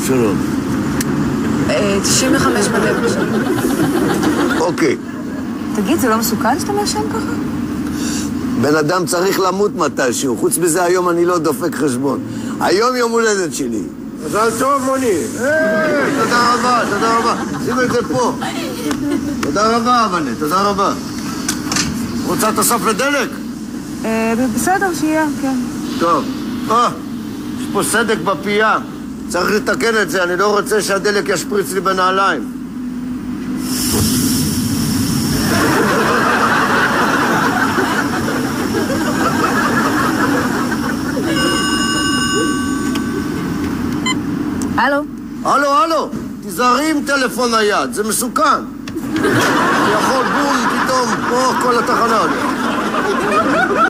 שלום. 95 בלב שם. אוקיי. תגיד, זה לא מסוכן שאתה מעשן ככה? בן אדם צריך למות מתישהו. חוץ מזה, היום אני לא דופק חשבון. היום יום הולדת שלי. מזל טוב, מוני. תודה רבה, תודה רבה. שים את זה פה. תודה רבה, אבנה, תודה רבה. רוצה תוסף לדלק? בסדר, שיהיה, כן. טוב. יש פה סדק בפייה. צריך לתקן את זה, אני לא רוצה שהדלק ישפריץ לי בנעליים. הלו? הלו, תיזהרי עם טלפון נייד, זה מסוכן. יכול בום, פתאום, פה כל התחנה.